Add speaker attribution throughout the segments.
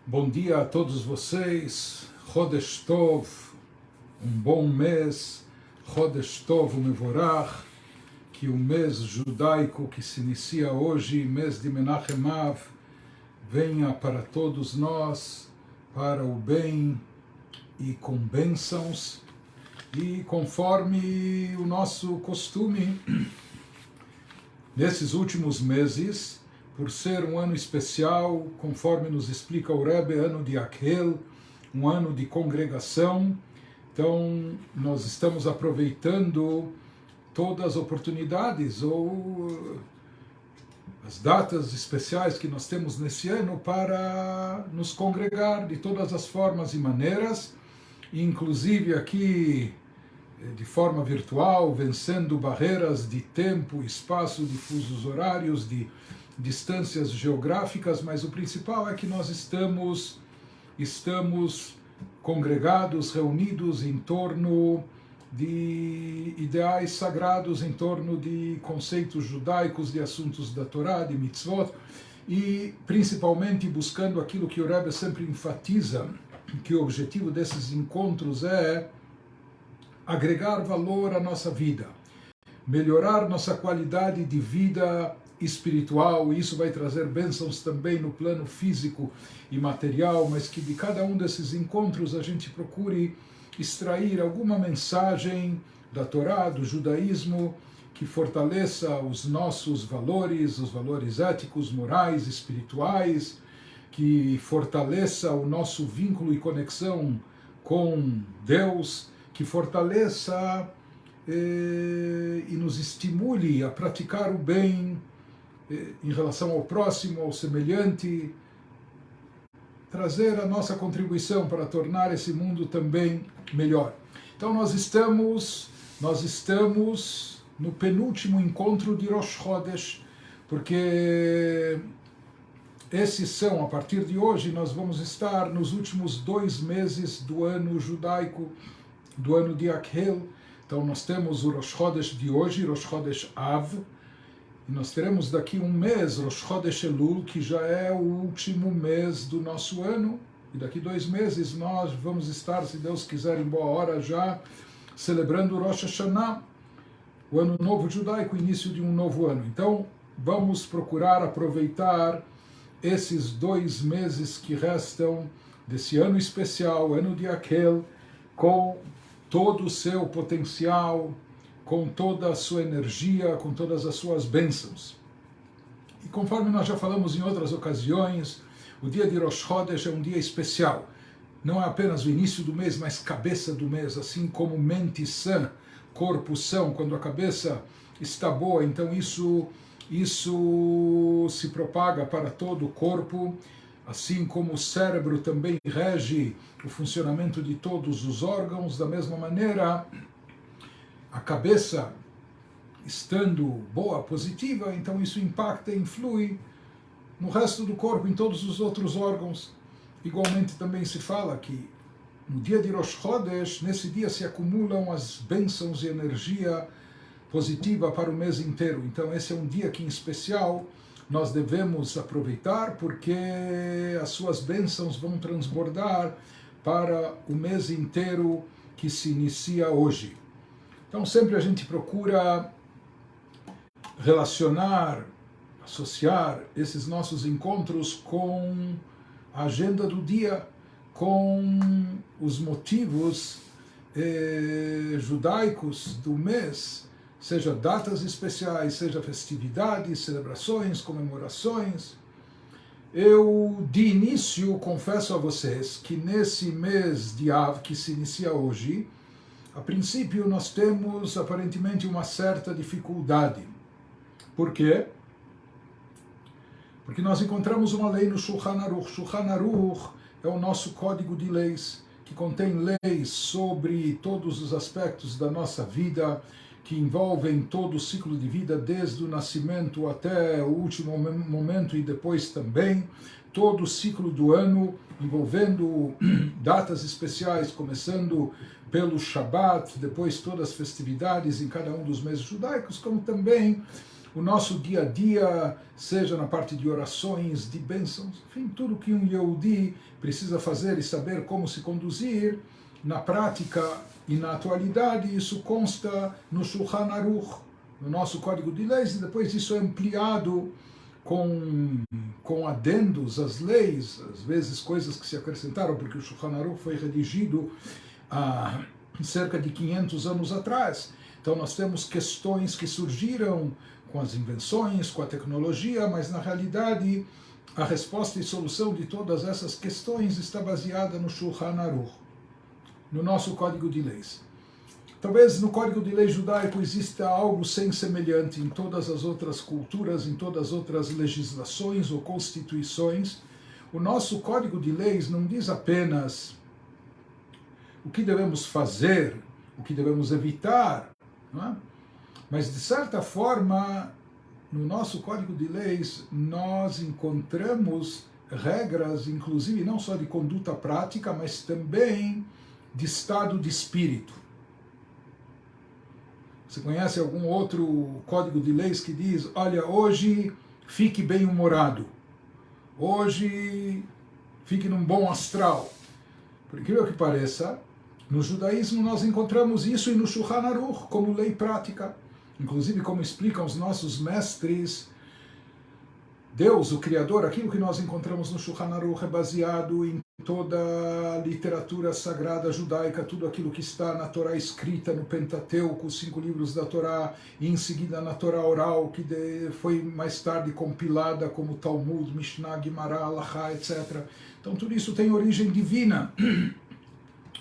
Speaker 1: Bom dia a todos vocês, Chodesh Tov, um bom mês, Chodesh Tov Mevorach, que o mês judaico que se inicia hoje, mês de Menachem Av, venha para todos nós, para o bem e com bênçãos, e conforme o nosso costume, nesses últimos meses, por ser um ano especial, conforme nos explica o Rebbe, ano de Akhel, um ano de congregação. Então, nós estamos aproveitando todas as oportunidades ou as datas especiais que nós temos nesse ano para nos congregar de todas as formas e maneiras, inclusive aqui de forma virtual, vencendo barreiras de tempo, espaço, de fusos horários, de distâncias geográficas, mas o principal é que nós estamos congregados, reunidos em torno de ideais sagrados, em torno de conceitos judaicos, de assuntos da Torá, de mitzvot, e principalmente buscando aquilo que o Rebbe sempre enfatiza, que o objetivo desses encontros é agregar valor à nossa vida, melhorar nossa qualidade de vida espiritual, e isso vai trazer bênçãos também no plano físico e material, mas que de cada um desses encontros a gente procure extrair alguma mensagem da Torá, do judaísmo, que fortaleça os nossos valores, os valores éticos, morais, espirituais, que fortaleça o nosso vínculo e conexão com Deus, que fortaleça e nos estimule a praticar o bem em relação ao próximo, ao semelhante, trazer a nossa contribuição para tornar esse mundo também melhor. Então nós estamos no penúltimo encontro de Rosh Chodesh, porque esses são, a partir de hoje, nós vamos estar nos últimos 2 meses do ano judaico, do ano de Akhel. Então nós temos o Rosh Chodesh de hoje, Rosh Chodesh Av, e nós teremos daqui um mês, Rosh Chodesh Elul, que já é o último mês do nosso ano, e daqui 2 meses nós vamos estar, se Deus quiser, em boa hora já, celebrando o Rosh Hashanah, o ano novo judaico, o início de um novo ano. Então vamos procurar aproveitar esses 2 meses que restam desse ano especial, ano de Akhel, com todo o seu potencial, com toda a sua energia, com todas as suas bênçãos. E conforme nós já falamos em outras ocasiões, o dia de Rosh Chodesh é um dia especial. Não é apenas o início do mês, mas cabeça do mês, assim como mente sã, corpo são. Quando a cabeça está boa, então isso se propaga para todo o corpo, assim como o cérebro também rege o funcionamento de todos os órgãos. Da mesma maneira, a cabeça estando boa, positiva, então isso impacta e influi no resto do corpo, em todos os outros órgãos. Igualmente também se fala que no dia de Rosh Chodesh, nesse dia se acumulam as bênçãos e energia positiva para o mês inteiro. Então esse é um dia que em especial nós devemos aproveitar, porque as suas bênçãos vão transbordar para o mês inteiro que se inicia hoje. Então sempre a gente procura relacionar, associar esses nossos encontros com a agenda do dia, com os motivos judaicos do mês, seja datas especiais, seja festividades, celebrações, comemorações. Eu, de início, confesso a vocês que nesse mês de Av, que se inicia hoje, a princípio nós temos aparentemente uma certa dificuldade. Por quê? Porque nós encontramos uma lei no Shulchan Aruch. Shulchan Aruch é o nosso código de leis, que contém leis sobre todos os aspectos da nossa vida, que envolvem todo o ciclo de vida, desde o nascimento até o último momento e depois também, todo o ciclo do ano, envolvendo datas especiais, começando pelo Shabat, depois todas as festividades em cada um dos meses judaicos, como também o nosso dia a dia, seja na parte de orações, de bênçãos, enfim, tudo que um Yehudi precisa fazer e saber como se conduzir, na prática e na atualidade, isso consta no Shulchan Aruch, no nosso Código de Leis, e depois isso é ampliado com adendos às leis, às vezes coisas que se acrescentaram, porque o Shulchan Aruch foi redigido há cerca de 500 anos atrás. Então nós temos questões que surgiram com as invenções, com a tecnologia, mas na realidade a resposta e solução de todas essas questões está baseada no Shulchan Aruch, no nosso Código de Leis. Talvez no Código de Lei judaico exista algo sem semelhante em todas as outras culturas, em todas as outras legislações ou constituições. O nosso Código de Leis não diz apenas o que devemos fazer, o que devemos evitar, não é? Mas, de certa forma, no nosso Código de Leis, nós encontramos regras, inclusive não só de conduta prática, mas também de estado de espírito. Você conhece algum outro Código de Leis que diz, olha, hoje fique bem-humorado, hoje fique num bom astral? Por incrível que pareça, no judaísmo nós encontramos isso e no Shulchan Aruch como lei prática. Inclusive, como explicam os nossos mestres, Deus, o Criador, aquilo que nós encontramos no Shulchan Aruch é baseado em toda a literatura sagrada judaica, tudo aquilo que está na Torá escrita, no Pentateuco, os 5 livros da Torá, e em seguida na Torá oral, que foi mais tarde compilada como Talmud, Mishnah, Gemara, Halachá, etc. Então tudo isso tem origem divina.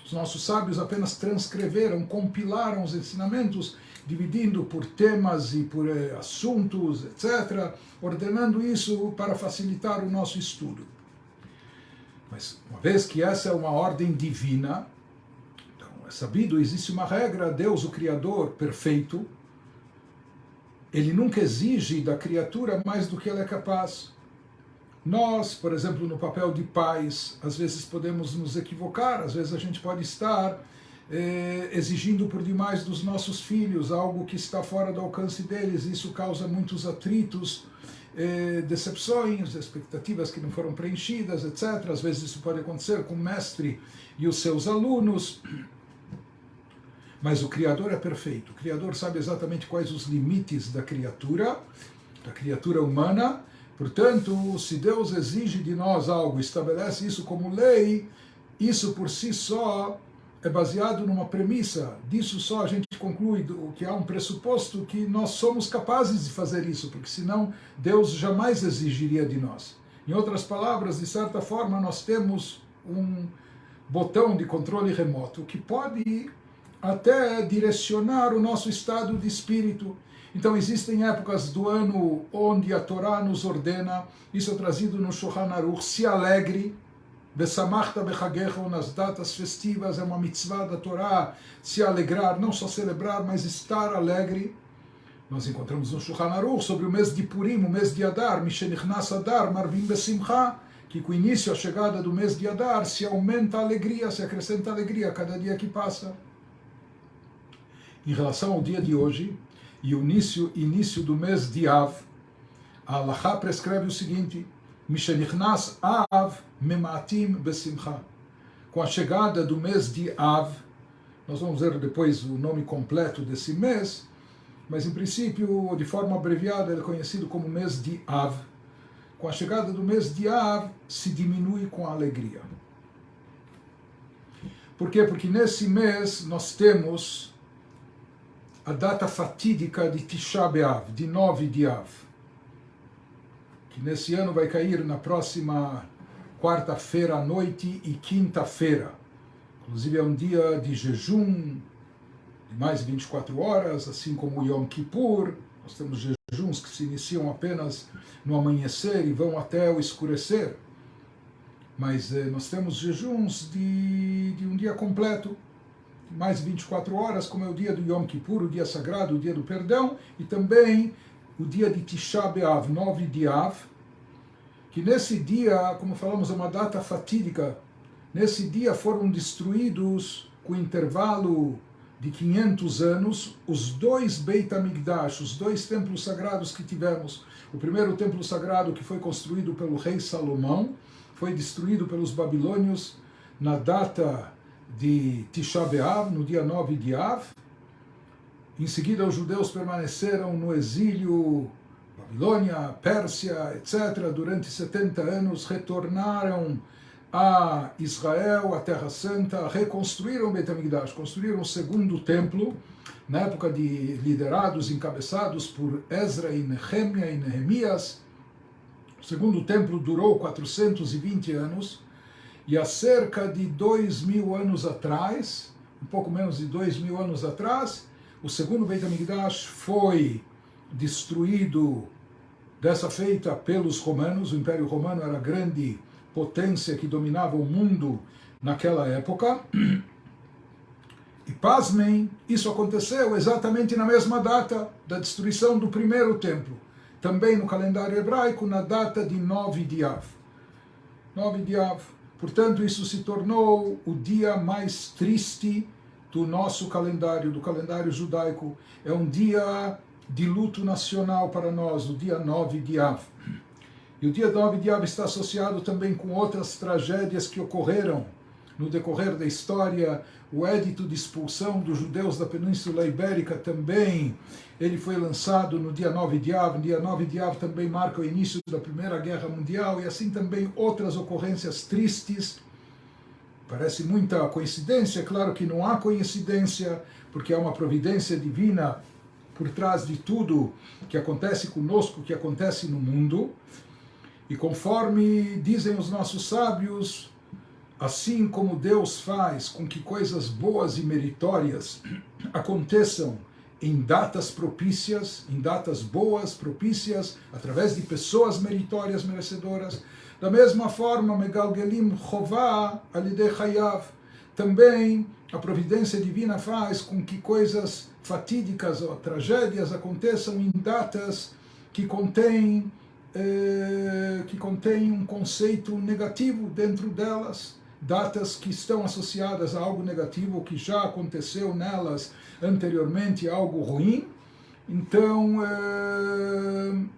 Speaker 1: Os nossos sábios apenas transcreveram, compilaram os ensinamentos, dividindo por temas e por assuntos, etc., ordenando isso para facilitar o nosso estudo. Mas, uma vez que essa é uma ordem divina, então é sabido, existe uma regra, Deus, o Criador perfeito, ele nunca exige da criatura mais do que ela é capaz. Nós, por exemplo, no papel de pais, às vezes podemos nos equivocar, às vezes a gente pode estar exigindo por demais dos nossos filhos algo que está fora do alcance deles, isso causa muitos atritos, decepções, expectativas que não foram preenchidas, etc. Às vezes isso pode acontecer com o mestre e os seus alunos, mas o Criador é perfeito, o Criador sabe exatamente quais os limites da criatura humana. Portanto, se Deus exige de nós algo, estabelece isso como lei, isso por si só é baseado numa premissa. Disso só a gente conclui que há um pressuposto que nós somos capazes de fazer isso, porque senão Deus jamais exigiria de nós. Em outras palavras, de certa forma, nós temos um botão de controle remoto que pode até direcionar o nosso estado de espírito. Então existem épocas do ano onde a Torá nos ordena, isso é trazido no Shulchan Aruch, se alegre, Besamachta bechagecha, nas datas festivas, é uma mitzvah da Torá, se alegrar, não só celebrar, mas estar alegre. Nós encontramos no Shulchan Aruch sobre o mês de Purim, o mês de Adar, Mishenichnas Adar, Marvim Besimcha, que com o início, a chegada do mês de Adar, se aumenta a alegria, se acrescenta a alegria a cada dia que passa. Em relação ao dia de hoje, e o início do mês de Av, a Halachá prescreve o seguinte, Mishenichnas Av Mematim Besimcha. Com a chegada do mês de Av, nós vamos ver depois o nome completo desse mês, mas em princípio, de forma abreviada, ele é conhecido como mês de Av. Com a chegada do mês de Av, se diminui com a alegria. Por quê? Porque nesse mês nós temos a data fatídica de Tisha B'Av, de 9 de Av, que nesse ano vai cair na próxima quarta-feira à noite e quinta-feira. Inclusive é um dia de jejum de mais de 24 horas, assim como o Yom Kippur. Nós temos jejuns que se iniciam apenas no amanhecer e vão até o escurecer. Mas nós temos jejuns de um dia completo, mais de 24 horas, como é o dia do Yom Kippur, o dia sagrado, o dia do perdão, e também o dia de Tisha B'Av, 9 de Av, que nesse dia, como falamos, é uma data fatídica. Nesse dia foram destruídos, com intervalo de 500 anos, os dois Beit HaMikdash, os dois templos sagrados que tivemos. O primeiro templo sagrado, que foi construído pelo rei Salomão, foi destruído pelos babilônios na data de Tisha B'Av, no dia 9 de Av. Em seguida, os judeus permaneceram no exílio, Babilônia, Pérsia, etc., durante 70 anos, retornaram a Israel, a Terra Santa, reconstruíram o Beit HaMikdash, construíram o segundo templo, na época de liderados, encabeçados por Ezra e Nehemia e Nehemias. O segundo templo durou 420 anos, e há cerca de 2000 anos atrás, um pouco menos de 2000 anos atrás, o segundo Beit HaMikdash foi destruído, dessa feita pelos romanos. O Império Romano era a grande potência que dominava o mundo naquela época. E pasmem, isso aconteceu exatamente na mesma data da destruição do primeiro templo, também no calendário hebraico, na data de 9 de Av. 9 de Av. Portanto, isso se tornou o dia mais triste do nosso calendário, do calendário judaico. É um dia de luto nacional para nós, o dia 9 de Av. E o dia 9 de Av está associado também com outras tragédias que ocorreram no decorrer da história. O édito de expulsão dos judeus da Península Ibérica também, ele foi lançado no dia 9 de Av. O dia 9 de Av também marca o início da Primeira Guerra Mundial, e assim também outras ocorrências tristes. Parece muita coincidência, claro que não há coincidência, porque há uma providência divina por trás de tudo que acontece conosco, que acontece no mundo. E conforme dizem os nossos sábios, assim como Deus faz com que coisas boas e meritórias aconteçam em datas propícias, em datas boas, propícias, através de pessoas meritórias, merecedoras, da mesma forma, Megalgelim Chová Alidei Chayav, também a providência divina faz com que coisas fatídicas ou tragédias aconteçam em datas que contêm um conceito negativo dentro delas, datas que estão associadas a algo negativo, que já aconteceu nelas anteriormente, algo ruim. Então,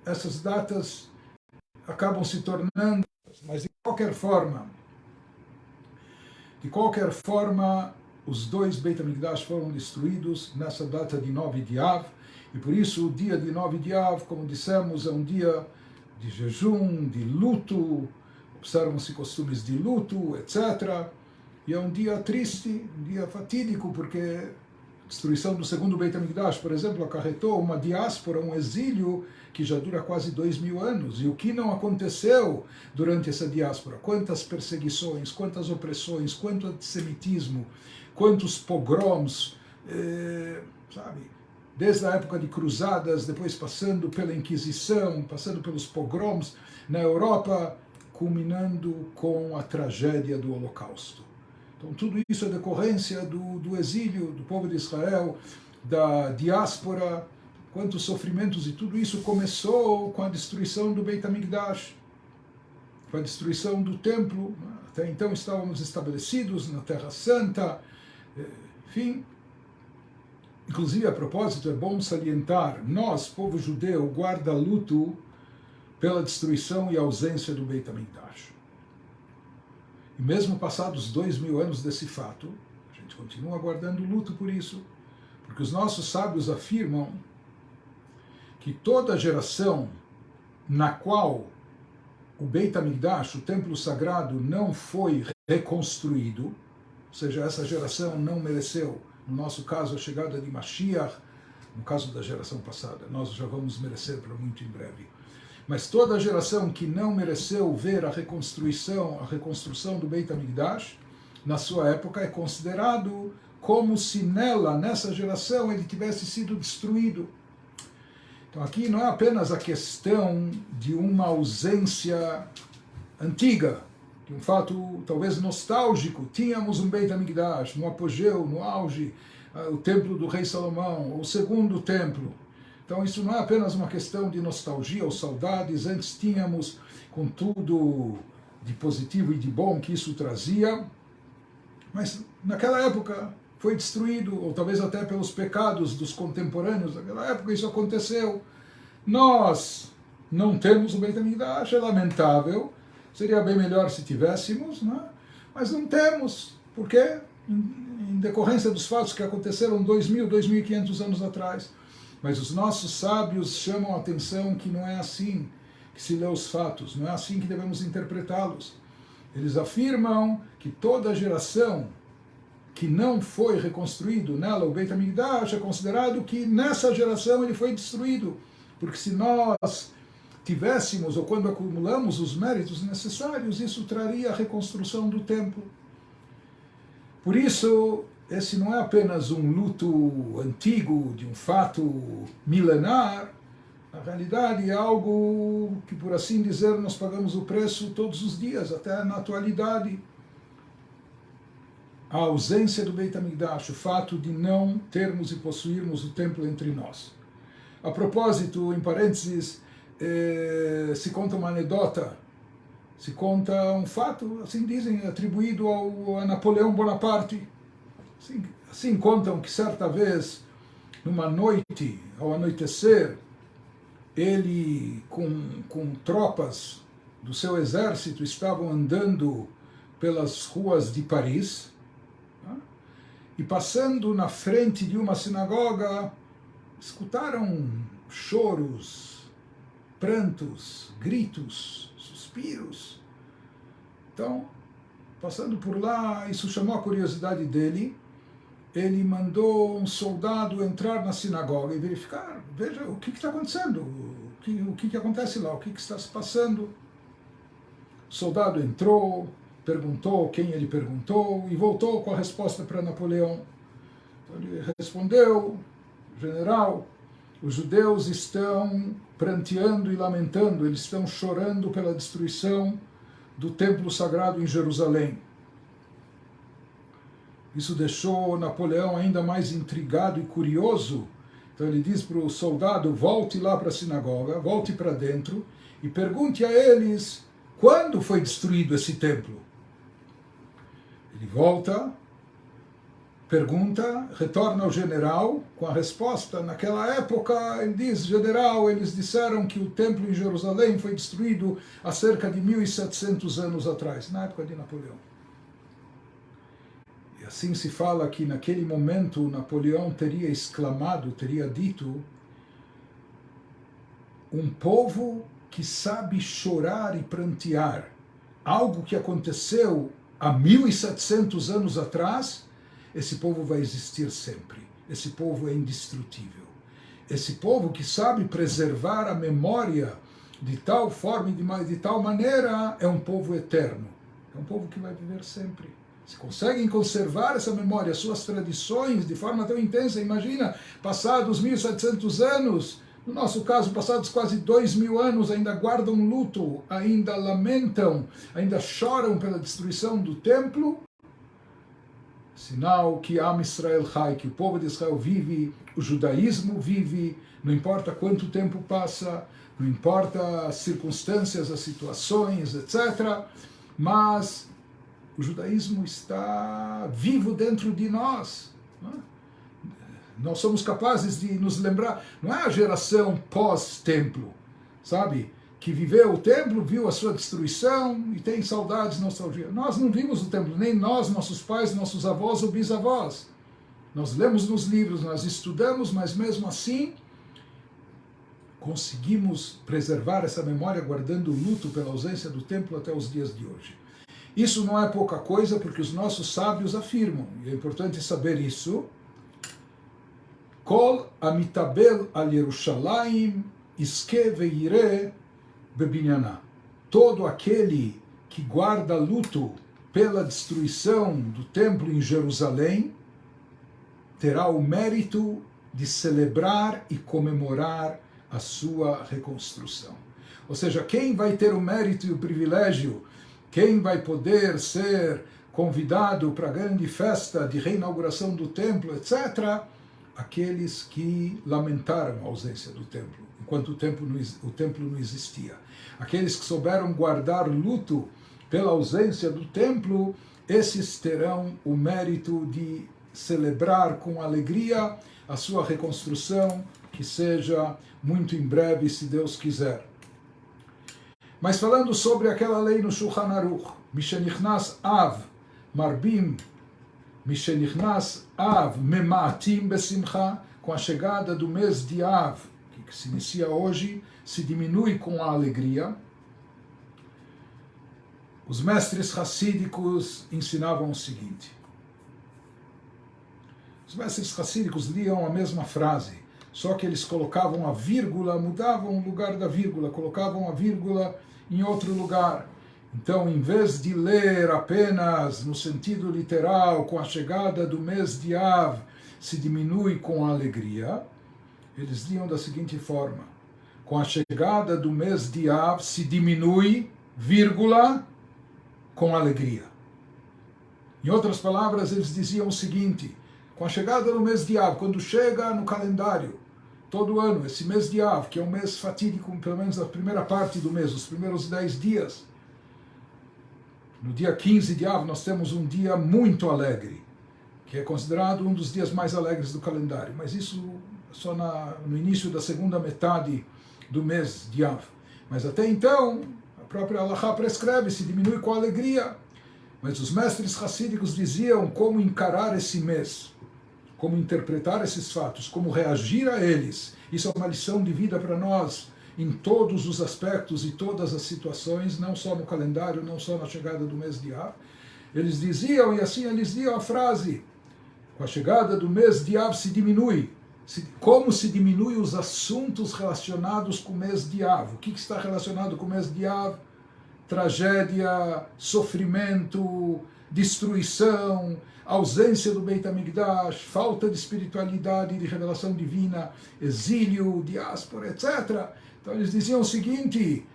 Speaker 1: essas datas acabam se tornando, mas de qualquer forma, os dois Beit HaMikdash foram destruídos nessa data de 9 de Av, e por isso o dia de 9 de Av, como dissemos, é um dia de jejum, de luto, observam-se costumes de luto, etc. E é um dia triste, um dia fatídico, porque a destruição do segundo Beit HaMikdash, por exemplo, acarretou uma diáspora, um exílio que já dura quase 2000 anos. E o que não aconteceu durante essa diáspora? Quantas perseguições, quantas opressões, quanto antissemitismo, quantos pogroms, sabe? Desde a época de cruzadas, depois passando pela Inquisição, passando pelos pogroms na Europa, culminando com a tragédia do Holocausto. Então, tudo isso é decorrência do exílio do povo de Israel, da diáspora, quantos sofrimentos, e tudo isso começou com a destruição do Beit HaMikdash, com a destruição do templo. Até então estávamos estabelecidos na Terra Santa, enfim. Inclusive, a propósito, é bom salientar, nós, povo judeu, guarda luto pela destruição e ausência do Beit HaMikdash. E mesmo passados 2000 anos desse fato, a gente continua guardando luto por isso, porque os nossos sábios afirmam que toda geração na qual o Beit HaMikdash, o templo sagrado, não foi reconstruído, ou seja, essa geração não mereceu, no nosso caso, a chegada de Mashiach, no caso da geração passada, nós já vamos merecer para muito em breve. Mas toda a geração que não mereceu ver a reconstrução do Beit HaMikdash, na sua época, é considerado como se nessa geração, ele tivesse sido destruído. Então aqui não é apenas a questão de uma ausência antiga, de um fato talvez nostálgico. Tínhamos um Beit HaMikdash no apogeu, no auge, o templo do rei Salomão, o segundo templo. Então isso não é apenas uma questão de nostalgia ou saudades. Antes tínhamos, com tudo de positivo e de bom que isso trazia, mas naquela época foi destruído, ou talvez até pelos pecados dos contemporâneos daquela época, isso aconteceu. Nós não temos o Beit HaMikdash, é lamentável, seria bem melhor se tivéssemos, né? Mas não temos, porque em decorrência dos fatos que aconteceram 2.000, 2.500 anos atrás. Mas os nossos sábios chamam a atenção que não é assim que se lê os fatos, não é assim que devemos interpretá-los. Eles afirmam que toda geração que não foi reconstruído nela o Beit HaMikdash é considerado que nessa geração ele foi destruído, porque se nós tivéssemos, ou quando acumulamos os méritos necessários, isso traria a reconstrução do templo. Por isso, esse não é apenas um luto antigo de um fato milenar, na realidade é algo que, por assim dizer, nós pagamos o preço todos os dias, até na atualidade. A ausência do Beit HaMikdash, o fato de não termos e possuirmos o templo entre nós. A propósito, em parênteses, se conta uma anedota, se conta um fato, assim dizem, atribuído a Napoleão Bonaparte. Assim contam que certa vez, numa noite, ao anoitecer, ele com tropas do seu exército estavam andando pelas ruas de Paris, e passando na frente de uma sinagoga, escutaram choros, prantos, gritos, suspiros. Então, passando por lá, isso chamou a curiosidade dele. Ele mandou um soldado entrar na sinagoga e verificar, veja o que está acontecendo, o que acontece lá, o que está se passando. O soldado entrou, perguntou quem ele perguntou e voltou com a resposta para Napoleão. Então ele respondeu: general, os judeus estão pranteando e lamentando, eles estão chorando pela destruição do templo sagrado em Jerusalém. Isso deixou Napoleão ainda mais intrigado e curioso. Então ele diz para o soldado: volte lá para a sinagoga, volte para dentro e pergunte a eles quando foi destruído esse templo. Ele volta, pergunta, retorna ao general com a resposta. Naquela época, ele diz: general, eles disseram que o templo em Jerusalém foi destruído há cerca de 1.700 anos atrás, na época de Napoleão. E assim se fala que naquele momento Napoleão teria exclamado, teria dito: um povo que sabe chorar e prantear algo que aconteceu há 1.700 anos atrás, esse povo vai existir sempre. Esse povo é indestrutível. Esse povo que sabe preservar a memória de tal forma e de tal maneira é um povo eterno. É um povo que vai viver sempre. Se conseguem conservar essa memória, suas tradições de forma tão intensa, imagina, passados 1.700 anos, no nosso caso, passados quase 2.000 anos, ainda guardam luto, ainda lamentam, ainda choram pela destruição do templo, sinal que Am Israel Chai, que o povo de Israel vive, o judaísmo vive, não importa quanto tempo passa, não importa as circunstâncias, as situações, etc., mas o judaísmo está vivo dentro de nós. Nós somos capazes de nos lembrar, não é a geração pós-templo, sabe? Que viveu o templo, viu a sua destruição e tem saudades, nostalgia. Nós não vimos o templo, nem nós, nossos pais, nossos avós ou bisavós. Nós lemos nos livros, nós estudamos, mas mesmo assim conseguimos preservar essa memória guardando o luto pela ausência do templo até os dias de hoje. Isso não é pouca coisa, porque os nossos sábios afirmam, e é importante saber isso: Kol amitabel al Yerushalayim iske veire bebinyaná. Todo aquele que guarda luto pela destruição do templo em Jerusalém terá o mérito de celebrar e comemorar a sua reconstrução. Ou seja, quem vai ter o mérito e o privilégio, quem vai poder ser convidado para a grande festa de reinauguração do templo, etc., aqueles que lamentaram a ausência do templo, enquanto o templo não existia. Aqueles que souberam guardar luto pela ausência do templo, esses terão o mérito de celebrar com alegria a sua reconstrução, que seja muito em breve, se Deus quiser. Mas falando sobre aquela lei no Shulchan Aruch, Mishenichnas Av Marbim, Mishenichnas Av Memaatim Besimcha, com a chegada do mês de Av, que se inicia hoje, se diminui com a alegria. Os mestres racídicos ensinavam o seguinte. Os mestres racídicos liam a mesma frase, só que eles colocavam a vírgula, mudavam o lugar da vírgula, colocavam a vírgula em outro lugar. Então, em vez de ler apenas no sentido literal, com a chegada do mês de Av, se diminui com a alegria, eles liam da seguinte forma: com a chegada do mês de Av, se diminui, vírgula, com alegria. Em outras palavras, eles diziam o seguinte: com a chegada do mês de Av, quando chega no calendário, todo ano, esse mês de Av, que é um mês fatídico, pelo menos a primeira parte do mês, os primeiros 10 dias, no dia 15 de Av, nós temos um dia muito alegre, que é considerado um dos dias mais alegres do calendário, mas isso só no início da segunda metade do mês de Av. Mas até então, a própria Halachá prescreve, se diminui com alegria. Mas os mestres racídicos diziam como encarar esse mês, como interpretar esses fatos, como reagir a eles. Isso é uma lição de vida para nós, em todos os aspectos e todas as situações, não só no calendário, não só na chegada do mês de Av. Eles diziam, e assim eles diziam a frase: com a chegada do mês de Av se diminui. Como se diminui os assuntos relacionados com o mês de Av? O que está relacionado com o mês de Av? Tragédia, sofrimento, destruição, ausência do Beit HaMikdash, falta de espiritualidade, de revelação divina, exílio, diáspora, etc. Então eles diziam o seguinte: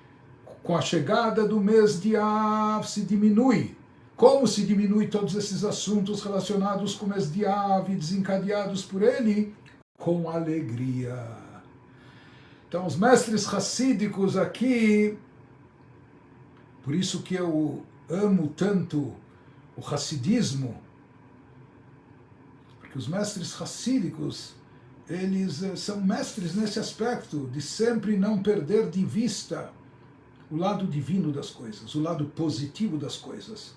Speaker 1: com a chegada do mês de Av se diminui. Como se diminui todos esses assuntos relacionados com o mês de Av e desencadeados por ele? Com alegria. Então os mestres racídicos aqui, por isso que eu amo tanto o racidismo, porque os mestres racídicos, eles são mestres nesse aspecto, de sempre não perder de vista o lado divino das coisas, o lado positivo das coisas,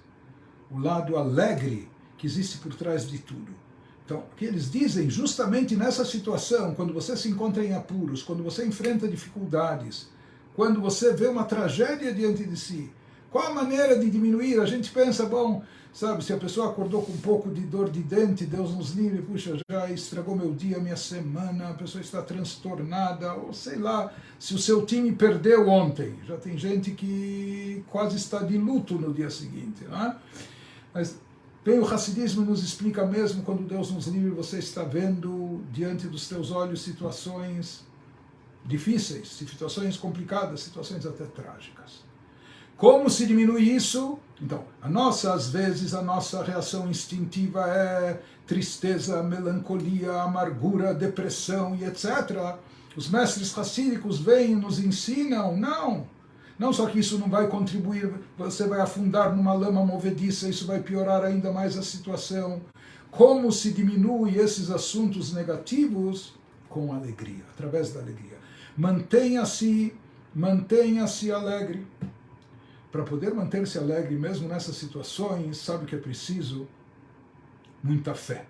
Speaker 1: o lado alegre que existe por trás de tudo. Então, o que eles dizem, justamente nessa situação, quando você se encontra em apuros, quando você enfrenta dificuldades, quando você vê uma tragédia diante de si, qual a maneira de diminuir? A gente pensa, bom, sabe, se a pessoa acordou com um pouco de dor de dente, Deus nos livre, puxa, já estragou meu dia, minha semana, a pessoa está transtornada, ou sei lá, se o seu time perdeu ontem, já tem gente que quase está de luto no dia seguinte, não é? Mas bem, o racidismo nos explica mesmo, quando Deus nos livre, você está vendo diante dos teus olhos situações difíceis, situações complicadas, situações até trágicas. Como se diminui isso? Então, às vezes, a nossa reação instintiva é tristeza, melancolia, amargura, depressão e etc. Os mestres racídicos vêm e nos ensinam, não só que isso não vai contribuir, você vai afundar numa lama movediça, isso vai piorar ainda mais a situação. Como se diminui esses assuntos negativos? Com alegria, através da alegria. Mantenha-se alegre. Para poder manter-se alegre mesmo nessas situações, sabe que é preciso? Muita fé.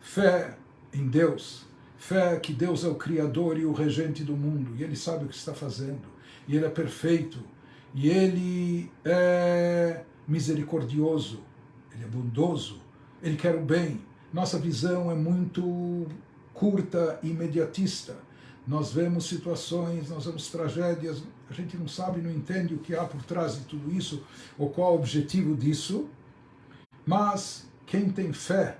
Speaker 1: Fé em Deus. Fé que Deus é o Criador e o Regente do mundo, e Ele sabe o que está fazendo, e Ele é perfeito, e Ele é misericordioso, Ele é bondoso, Ele quer o bem. Nossa visão é muito curta e imediatista. Nós vemos situações, nós vemos tragédias, a gente não sabe, não entende o que há por trás de tudo isso, ou qual o objetivo disso, mas quem tem fé,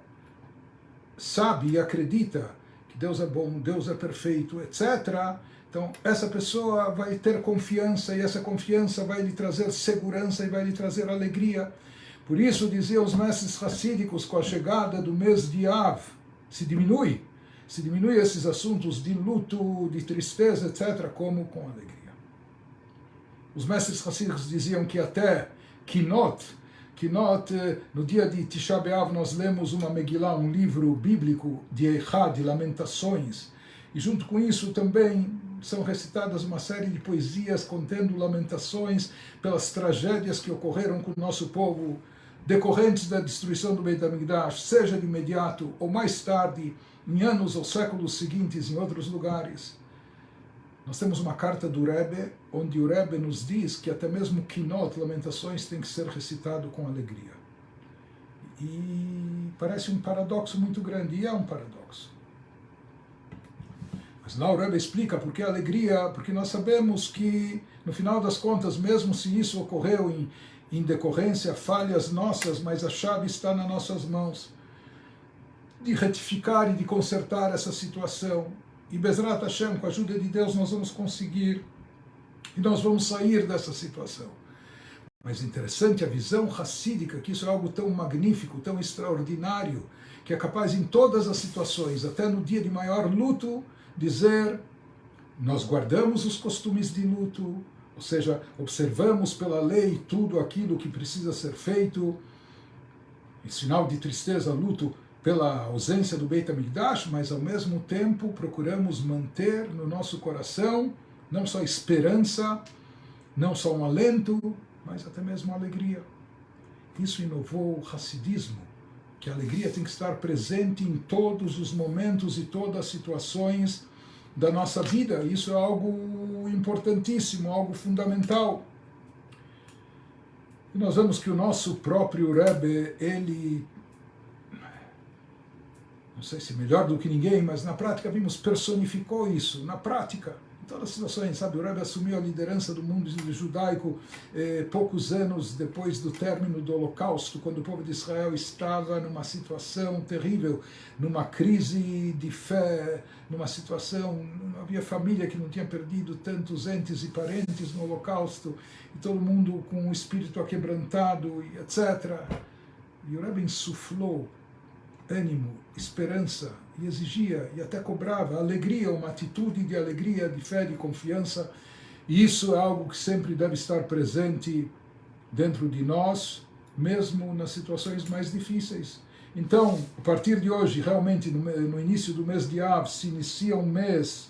Speaker 1: sabe e acredita que Deus é bom, Deus é perfeito, etc., então essa pessoa vai ter confiança, e essa confiança vai lhe trazer segurança e vai lhe trazer alegria. Por isso, diziam os mestres racídicos, com a chegada do mês de Av, se diminui esses assuntos de luto, de tristeza, etc., como com alegria. Os mestres racídicos diziam que até Kinot, Kinot, no dia de Tisha B'Av, nós lemos uma Megillah, um livro bíblico de Eichá, de lamentações, e junto com isso também são recitadas uma série de poesias contendo lamentações pelas tragédias que ocorreram com o nosso povo, decorrentes da destruição do Beit HaMikdash, seja de imediato ou mais tarde, em anos ou séculos seguintes, em outros lugares. Nós temos uma carta do Rebbe, onde o Rebbe nos diz que até mesmo Kinot, lamentações, tem que ser recitado com alegria. E parece um paradoxo muito grande, e é um paradoxo. Mas lá o Rebbe explica por que a alegria, porque nós sabemos que, no final das contas, mesmo se isso ocorreu em decorrência, falhas nossas, mas a chave está nas nossas mãos, de retificar e de consertar essa situação. E Bezrat Hashem, com a ajuda de Deus, nós vamos conseguir, e nós vamos sair dessa situação. Mas interessante a visão hassídica, que isso é algo tão magnífico, tão extraordinário, que é capaz em todas as situações, até no dia de maior luto, dizer, nós guardamos os costumes de luto, ou seja, observamos pela lei tudo aquilo que precisa ser feito, em sinal de tristeza, luto pela ausência do Beit HaMikdash, mas ao mesmo tempo procuramos manter no nosso coração não só esperança, não só um alento, mas até mesmo alegria. Isso inovou o Hassidismo, que a alegria tem que estar presente em todos os momentos e todas as situações da nossa vida. Isso é algo importantíssimo, algo fundamental. E nós vemos que o nosso próprio Rebbe, ele, não sei se melhor do que ninguém, mas na prática vimos, personificou isso, na prática. Em todas as situações, sabe, o Rebbe assumiu a liderança do mundo judaico poucos anos depois do término do Holocausto, quando o povo de Israel estava numa situação terrível, numa crise de fé, numa situação, não havia família que não tinha perdido tantos entes e parentes no Holocausto, e todo mundo com o espírito aquebrantado, e etc. E o Rebbe insuflou ânimo, esperança, e exigia, e até cobrava, alegria, uma atitude de alegria, de fé, de confiança, e isso é algo que sempre deve estar presente dentro de nós, mesmo nas situações mais difíceis. Então, a partir de hoje, realmente, no início do mês de Av, se inicia um mês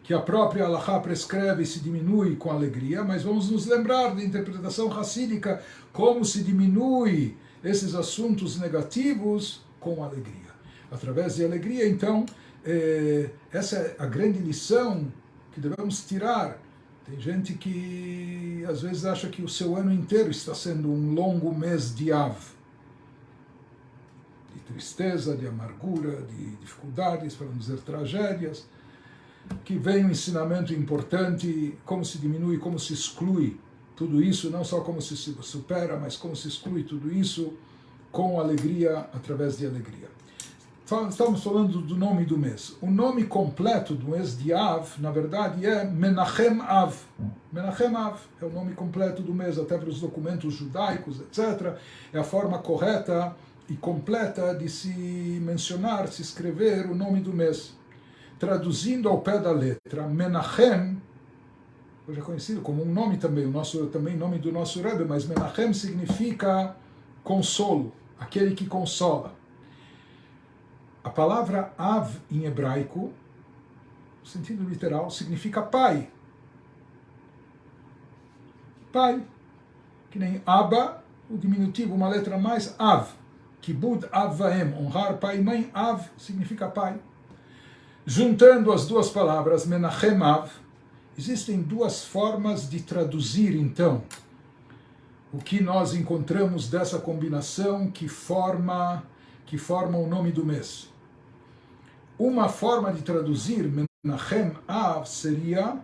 Speaker 1: que a própria Halachá prescreve e se diminui com alegria, mas vamos nos lembrar da interpretação hassídica, como se diminui esses assuntos negativos com alegria. Através de alegria, então, essa é a grande lição que devemos tirar. Tem gente que às vezes acha que o seu ano inteiro está sendo um longo mês de Av, de tristeza, de amargura, de dificuldades, para não dizer tragédias, que vem um ensinamento importante, como se diminui, como se exclui tudo isso, não só como se supera, mas como se exclui tudo isso com alegria, através de alegria. Estamos falando do nome do mês. O nome completo do mês de Av, na verdade, é Menachem Av. Menachem Av é o nome completo do mês, até para os documentos judaicos, etc. É a forma correta e completa de se mencionar, se escrever o nome do mês. Traduzindo ao pé da letra, Menachem, hoje é conhecido como um nome também, também nome do nosso Rebbe, mas Menachem significa consolo, aquele que consola. A palavra Av em hebraico, no sentido literal, significa pai. Pai. Que nem Abba, o diminutivo, uma letra mais, Av. Kibud Av Vaem, honrar pai e mãe, Av significa pai. Juntando as duas palavras, Menachem Av, existem duas formas de traduzir, então, o que nós encontramos dessa combinação que forma o nome do mês. Uma forma de traduzir Menachem Av seria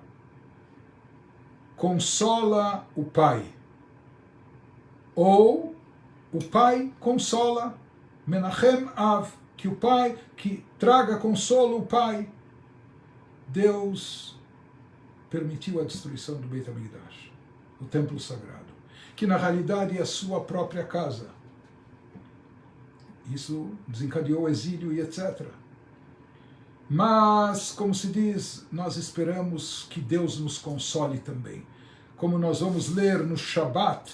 Speaker 1: consola o pai, ou o pai consola, Menachem Av, que o pai, que traga consolo o pai. Deus permitiu a destruição do Beit HaMikdash, o templo sagrado, que na realidade é a sua própria casa. Isso desencadeou o exílio e etc. Mas, como se diz, nós esperamos que Deus nos console também. Como nós vamos ler no Shabat,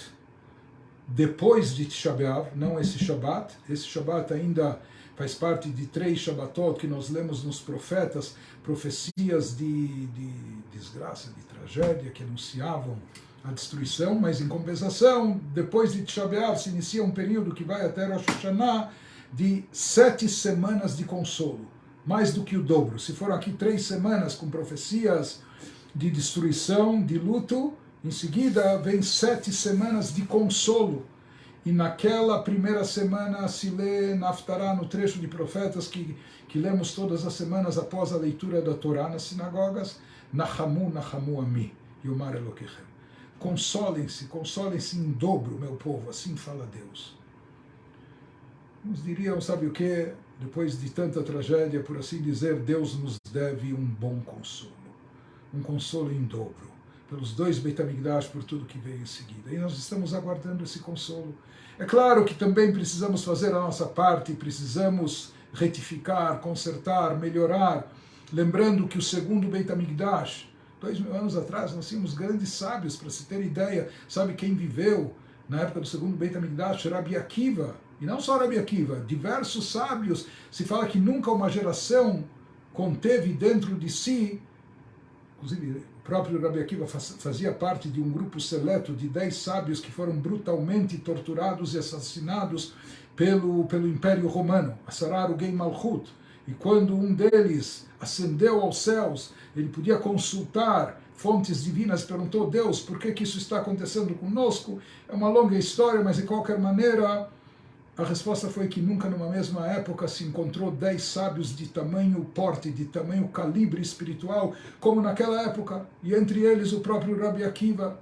Speaker 1: depois de Tisha B'Av, não esse Shabbat. Esse Shabbat ainda faz parte de 3 Shabbatot que nós lemos nos profetas, profecias de desgraça, de tragédia, que anunciavam a destruição, mas em compensação, depois de Tisha B'Av se inicia um período que vai até Rosh Hashanah de 7 semanas de consolo, mais do que o dobro. Se foram aqui 3 semanas com profecias de destruição, de luto, em seguida vem 7 semanas de consolo. E naquela primeira semana se lê na Haftarah, no trecho de profetas que lemos todas as semanas após a leitura da Torá nas sinagogas, Nachamu, Nachamu Ami, Yomar Elokechem. Consolem-se em dobro, meu povo, assim fala Deus. Uns diriam, sabe o que? Depois de tanta tragédia, por assim dizer, Deus nos deve um bom consolo. Um consolo em dobro. Pelos 2 Beit HaMikdash, por tudo que veio em seguida. E nós estamos aguardando esse consolo. É claro que também precisamos fazer a nossa parte, precisamos retificar, consertar, melhorar. Lembrando que o segundo Beit HaMikdash, 2000 anos atrás, nós tínhamos grandes sábios, para se ter ideia. Sabe quem viveu na época do segundo Beit HaMikdash? Rabi Akiva. E não só Rabi Akiva, diversos sábios. Se fala que nunca uma geração conteve dentro de si, inclusive o próprio Rabi Akiva fazia parte de um grupo seleto de 10 sábios que foram brutalmente torturados e assassinados pelo Império Romano, Asarar Ugei Malchut. E quando um deles ascendeu aos céus, ele podia consultar fontes divinas, perguntou: Deus, por que isso está acontecendo conosco? É uma longa história, mas de qualquer maneira, a resposta foi que nunca numa mesma época se encontrou 10 sábios de tamanho porte, de tamanho calibre espiritual, como naquela época, e entre eles o próprio Rabi Akiva.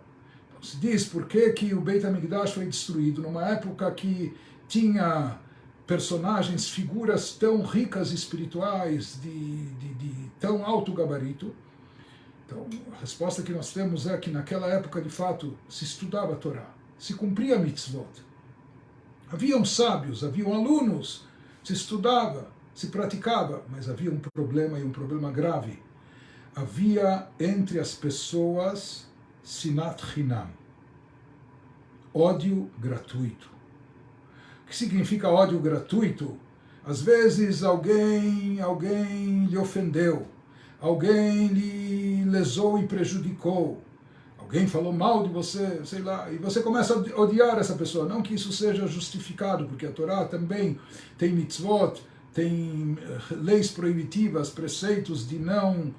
Speaker 1: Então, se diz por que o Beit HaMikdash foi destruído numa época que tinha personagens, figuras tão ricas espirituais, de tão alto gabarito. Então, a resposta que nós temos é que naquela época, de fato, se estudava a Torá, se cumpria a mitzvot. Haviam sábios, haviam alunos, se estudava, se praticava, mas havia um problema, e um problema grave. Havia entre as pessoas sinat chinam, ódio gratuito. O que significa ódio gratuito? Às vezes alguém lhe ofendeu, alguém lhe lesou e prejudicou, alguém falou mal de você, sei lá, e você começa a odiar essa pessoa. Não que isso seja justificado, porque a Torá também tem mitzvot, tem leis proibitivas, preceitos de não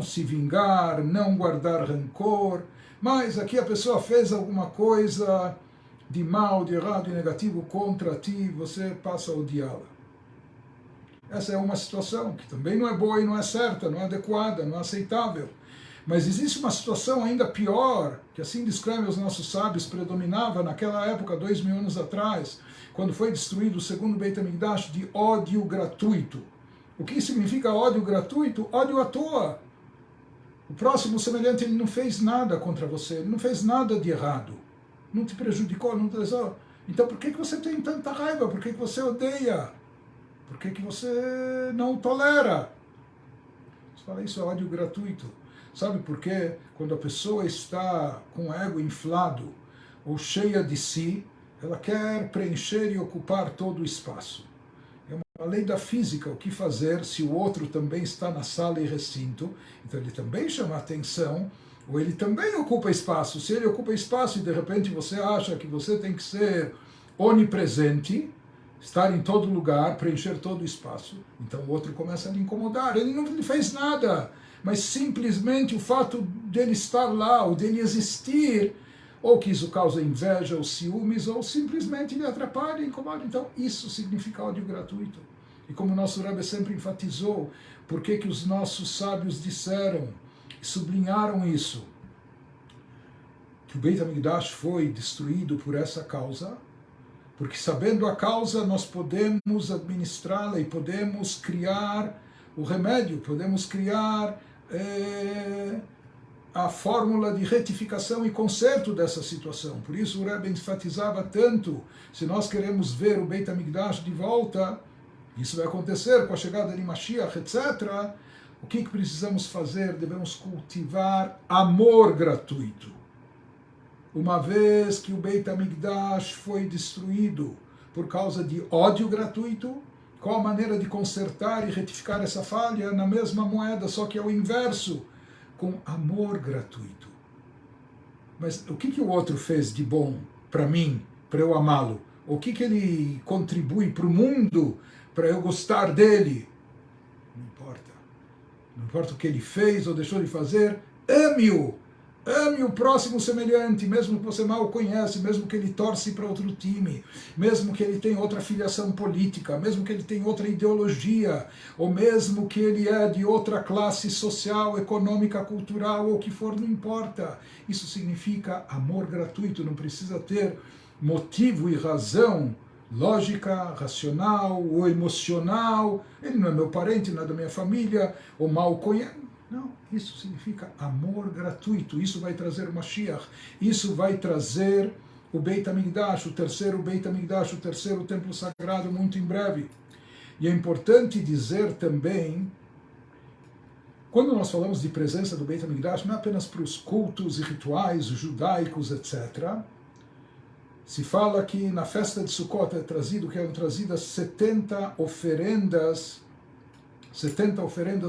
Speaker 1: se vingar, não guardar rancor, mas aqui a pessoa fez alguma coisa de mal, de errado e negativo contra ti, você passa a odiá-la. Essa é uma situação que também não é boa e não é certa, não é adequada, não é aceitável. Mas existe uma situação ainda pior, que assim descreve os nossos sábios, predominava naquela época, 2000 anos atrás, quando foi destruído o segundo Beit HaMikdash, de ódio gratuito. O que significa ódio gratuito? Ódio à toa. O próximo semelhante, ele não fez nada contra você, ele não fez nada de errado, não te prejudicou, não te lesou. Então por que você tem tanta raiva? Por que você odeia? Por que você não tolera? Você fala, isso é ódio gratuito. Sabe por quê? Quando a pessoa está com o ego inflado ou cheia de si, ela quer preencher e ocupar todo o espaço. É uma lei da física, o que fazer se o outro também está na sala e recinto, então ele também chama atenção, ou ele também ocupa espaço. Se ele ocupa espaço e de repente você acha que você tem que ser onipresente, estar em todo lugar, preencher todo o espaço, então o outro começa a lhe incomodar. Ele não fez nada, mas simplesmente o fato dele estar lá, ou dele existir, ou que isso causa inveja, ou ciúmes, ou simplesmente lhe atrapalha, incomoda. Então isso significa ódio gratuito. E como o nosso Rebbe sempre enfatizou, por que os nossos sábios disseram, sublinharam isso, que o Beit HaMikdash foi destruído por essa causa, porque sabendo a causa nós podemos administrá-la e podemos criar o remédio, podemos criar a fórmula de retificação e conserto dessa situação. Por isso o Rebbe enfatizava tanto, se nós queremos ver o Beit HaMikdash de volta, isso vai acontecer com a chegada de Mashiach, etc., o que precisamos fazer? Devemos cultivar amor gratuito. uma vez que o Beit HaMikdash foi destruído por causa de ódio gratuito, qual a maneira de consertar e retificar essa falha? Na mesma moeda, só que é o inverso, com amor gratuito. Mas o que o outro fez de bom para mim, para eu amá-lo? O que ele contribui para o mundo, para eu gostar dele? Não importa. Não importa o que ele fez ou deixou de fazer, ame-o. Ame o próximo semelhante, mesmo que você mal o conhece, mesmo que ele torce para outro time, mesmo que ele tenha outra filiação política, mesmo que ele tenha outra ideologia, ou mesmo que ele é de outra classe social, econômica, cultural, ou o que for, não importa. Isso significa amor gratuito, não precisa ter motivo e razão, lógica, racional ou emocional. Ele não é meu parente, não é da minha família, ou mal o conhece. Não, isso significa amor gratuito. Isso vai trazer o Mashiach. Isso vai trazer o Beit HaMikdash, o terceiro Beit HaMikdash, o terceiro templo sagrado, muito em breve. E é importante dizer também, quando nós falamos de presença do Beit HaMikdash, não é apenas para os cultos e rituais judaicos, etc. Se fala que na festa de Sukkot eram trazidas 70 oferendas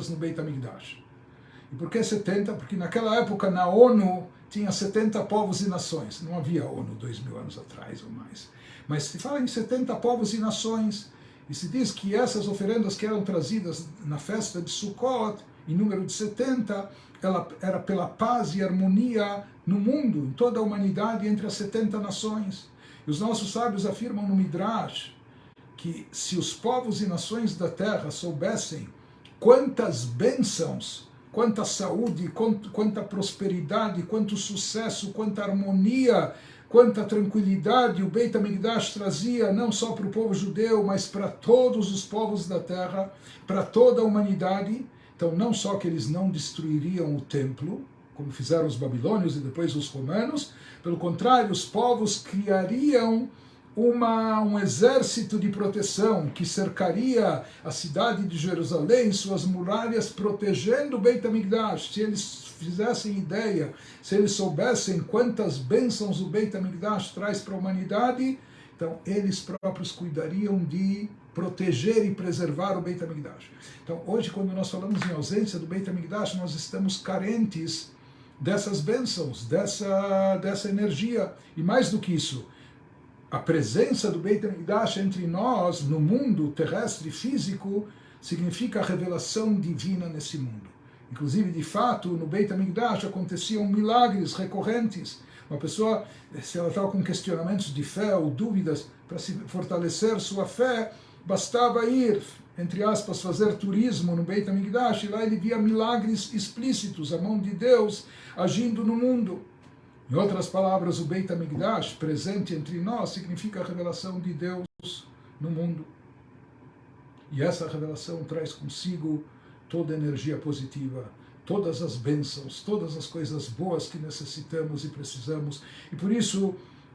Speaker 1: no Beit HaMikdash. E por que 70? Porque naquela época na ONU tinha 70 povos e nações. Não havia ONU 2000 anos atrás ou mais. Mas se fala em 70 povos e nações, e se diz que essas oferendas que eram trazidas na festa de Sukkot, em número de 70, ela era pela paz e harmonia no mundo, em toda a humanidade, entre as 70 nações. E os nossos sábios afirmam no Midrash que se os povos e nações da terra soubessem quantas bênçãos, quanta saúde, quanta prosperidade, quanto sucesso, quanta harmonia, quanta tranquilidade o Beit HaMikdash trazia, não só para o povo judeu, mas para todos os povos da terra, para toda a humanidade. Então, não só que eles não destruiriam o templo, como fizeram os babilônios e depois os romanos, pelo contrário, os povos criariam um exército de proteção que cercaria a cidade de Jerusalém, suas muralhas, protegendo o Beit HaMikdash. Se eles fizessem ideia, se eles soubessem quantas bênçãos o Beit HaMikdash traz para a humanidade, então eles próprios cuidariam de proteger e preservar o Beit HaMikdash. Então hoje, quando nós falamos em ausência do Beit HaMikdash, nós estamos carentes dessas bênçãos, dessa energia. E mais do que isso, a presença do Beit HaMikdash entre nós, no mundo terrestre físico, significa a revelação divina nesse mundo. Inclusive, de fato, no Beit HaMikdash aconteciam milagres recorrentes. Uma pessoa, se ela estava com questionamentos de fé ou dúvidas, para se fortalecer sua fé, bastava ir, entre aspas, fazer turismo no Beit HaMikdash, e lá ele via milagres explícitos, a mão de Deus agindo no mundo. Em outras palavras, o Beit HaMikdash, presente entre nós, significa a revelação de Deus no mundo. E essa revelação traz consigo toda a energia positiva, todas as bênçãos, todas as coisas boas que necessitamos e precisamos. E por isso,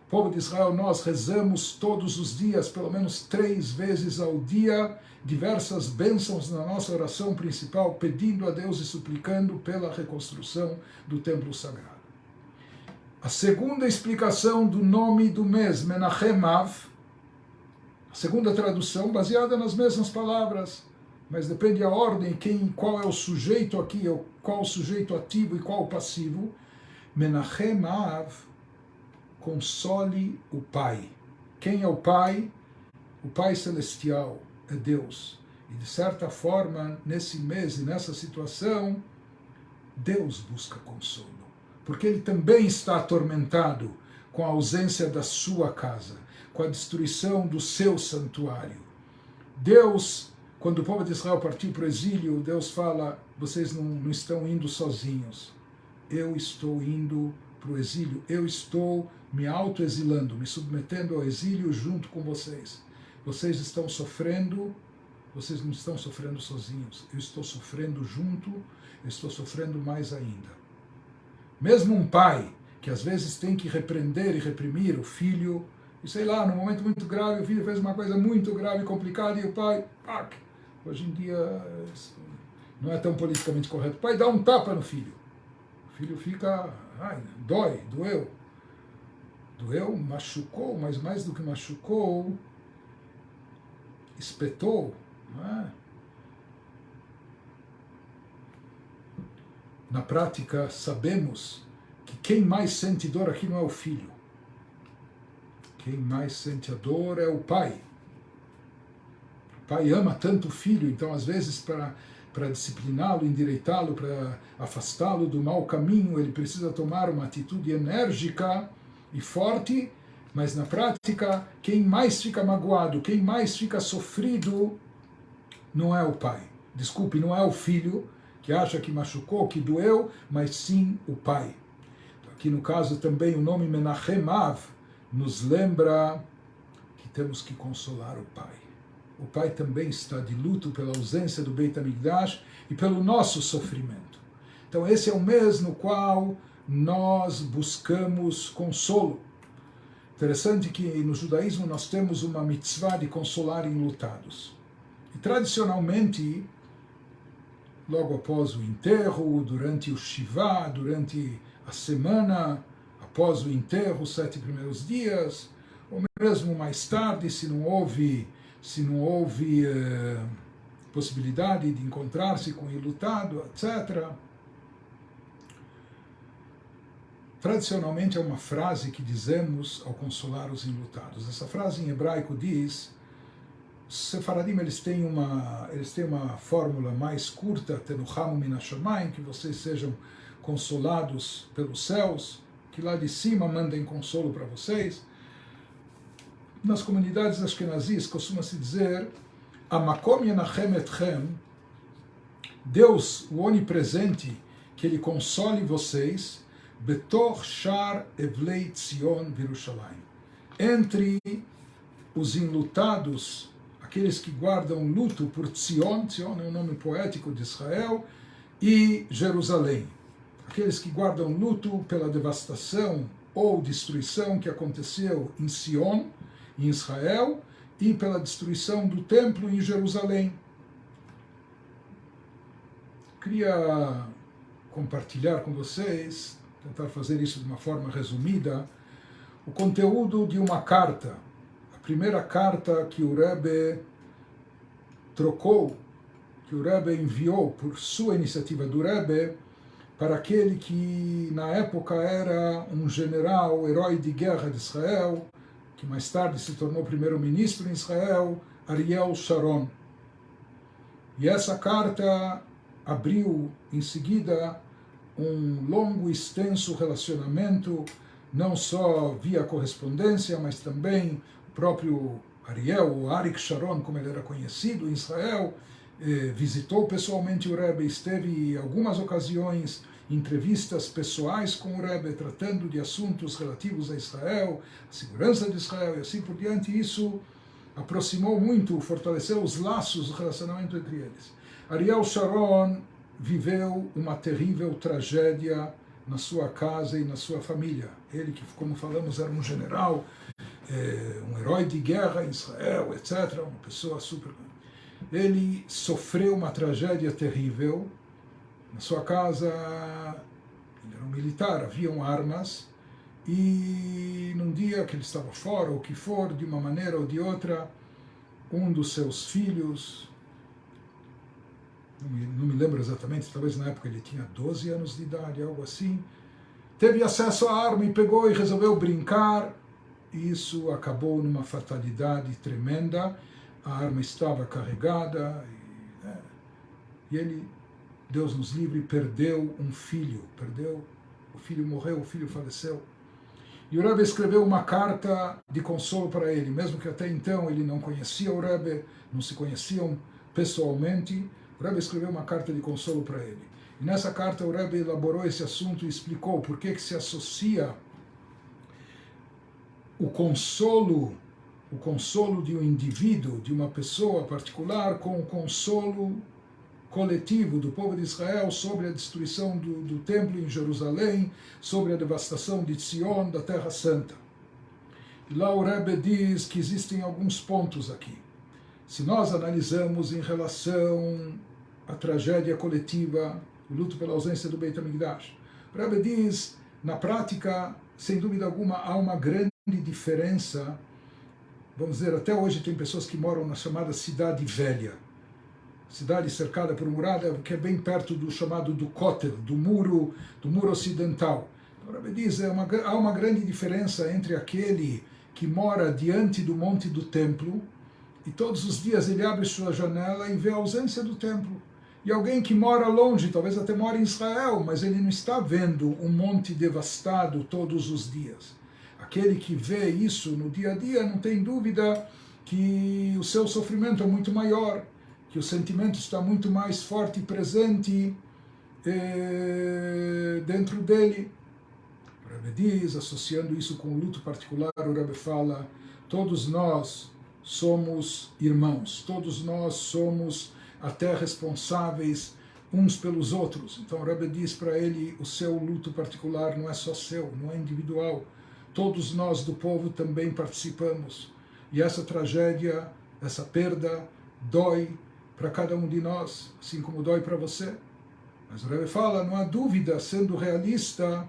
Speaker 1: povo de Israel, nós rezamos todos os dias, pelo menos 3 vezes ao dia, diversas bênçãos na nossa oração principal, pedindo a Deus e suplicando pela reconstrução do templo sagrado. A segunda explicação do nome do mês, Menachem Av, a segunda tradução, baseada nas mesmas palavras, mas depende a ordem, qual é o sujeito aqui, qual o sujeito ativo e qual o passivo. Menachem Av, console o Pai. Quem é o Pai? O Pai Celestial, é Deus. E de certa forma, nesse mês e nessa situação, Deus busca consolo. Porque ele também está atormentado com a ausência da sua casa, com a destruição do seu santuário. Deus, quando o povo de Israel partiu para o exílio, Deus fala, vocês não estão indo sozinhos. Eu estou indo para o exílio, eu estou me autoexilando, me submetendo ao exílio junto com vocês. Vocês estão sofrendo, vocês não estão sofrendo sozinhos. Eu estou sofrendo junto, eu estou sofrendo mais ainda. Mesmo um pai, que às vezes tem que repreender e reprimir o filho, e sei lá, num momento muito grave, o filho fez uma coisa muito grave e complicada, e o pai, hoje em dia não é tão politicamente correto, o pai dá um tapa no filho. O filho fica, doeu. Doeu, machucou, mas mais do que machucou, espetou. Não é? Na prática, sabemos que quem mais sente dor aqui não é o filho. Quem mais sente a dor é o pai. O pai ama tanto o filho, então às vezes para discipliná-lo, endireitá-lo, para afastá-lo do mau caminho, ele precisa tomar uma atitude enérgica e forte, mas na prática, quem mais fica magoado, quem mais fica sofrido, não é o pai. Desculpe, não é o filho, que acha que machucou, que doeu, mas sim o pai. Aqui no caso também o nome Menachem Av nos lembra que temos que consolar o pai. O pai também está de luto pela ausência do Beit HaMikdash e pelo nosso sofrimento. Então esse é o mês no qual nós buscamos consolo. Interessante que no judaísmo nós temos uma mitzvah de consolar enlutados. E tradicionalmente, logo após o enterro, durante o Shivá, durante a semana, após o enterro, os 7 primeiros dias, ou mesmo mais tarde, se não houve possibilidade de encontrar-se com o enlutado, etc. Tradicionalmente é uma frase que dizemos ao consolar os enlutados. Essa frase em hebraico diz: os sefaradim eles têm uma fórmula mais curta, tenuchamu min hashamayim, que vocês sejam consolados pelos céus, que lá de cima mandem consolo para vocês. Nas comunidades ashkenazis costuma-se dizer: Amakom yenachem etchem, Deus, o onipresente, que ele console vocês, Betor Shar Evlei Tzion Virushalayim, entre os enlutados, aqueles que guardam luto por Tzion, Tzion é um nome poético de Israel, e Jerusalém, aqueles que guardam luto pela devastação ou destruição que aconteceu em Sion, em Israel, e pela destruição do templo em Jerusalém. Queria compartilhar com vocês, tentar fazer isso de uma forma resumida, o conteúdo de uma carta. A primeira carta que o Rebbe trocou, que o Rebbe enviou por sua iniciativa do Rebbe, para aquele que na época era um general, herói de guerra de Israel, que mais tarde se tornou primeiro-ministro em Israel, Ariel Sharon. E essa carta abriu em seguida um longo e extenso relacionamento, não só via correspondência, mas também o próprio Ariel, ou Arik Sharon, como ele era conhecido em Israel, visitou pessoalmente o Rebbe, esteve em algumas ocasiões em entrevistas pessoais com o Rebbe, tratando de assuntos relativos a Israel, a segurança de Israel e assim por diante. Isso aproximou muito, fortaleceu os laços do relacionamento entre eles. Ariel Sharon viveu uma terrível tragédia na sua casa e na sua família. Ele que, como falamos, era um general, um herói de guerra em Israel, etc., uma pessoa super... Ele sofreu uma tragédia terrível. Na sua casa, ele era um militar, haviam armas, e num dia que ele estava fora, ou que for, de uma maneira ou de outra, um dos seus filhos, não me lembro exatamente, talvez na época ele tinha 12 anos de idade, algo assim, teve acesso à arma e pegou e resolveu brincar, e isso acabou numa fatalidade tremenda. A arma estava carregada, e ele, Deus nos livre, perdeu um filho, o filho morreu, o filho faleceu. E o Rebbe escreveu uma carta de consolo para ele, mesmo que até então ele não conhecia o Rebbe, não se conheciam pessoalmente. O Rebbe escreveu uma carta de consolo para ele. E nessa carta o Rebbe elaborou esse assunto e explicou por que se associa o consolo de um indivíduo, de uma pessoa particular, com o consolo coletivo do povo de Israel sobre a destruição do templo em Jerusalém, sobre a devastação de Sion, da Terra Santa. E lá o Rebbe diz que existem alguns pontos aqui. Se nós analisamos em relação à tragédia coletiva, o luto pela ausência do Beit HaMikdash, o Rebbe diz: na prática, sem dúvida alguma, há uma grande diferença. Vamos dizer, até hoje tem pessoas que moram na chamada Cidade Velha, cidade cercada por muralha, que é bem perto do chamado do Kotel, do muro ocidental. Então, Rebbe diz, há uma grande diferença entre aquele que mora diante do monte do templo, e todos os dias ele abre sua janela e vê a ausência do templo. E alguém que mora longe, talvez até mora em Israel, mas ele não está vendo um monte devastado todos os dias. Aquele que vê isso no dia a dia, não tem dúvida que o seu sofrimento é muito maior, que o sentimento está muito mais forte e presente dentro dele. O Rebbe diz, associando isso com o luto particular, o Rebbe fala, todos nós somos irmãos, todos nós somos até responsáveis uns pelos outros. Então o Rebbe diz para ele, o seu luto particular não é só seu, não é individual. Todos nós do povo também participamos. E essa tragédia, essa perda, dói para cada um de nós, assim como dói para você. Mas o Rebbe fala, não há dúvida, sendo realista,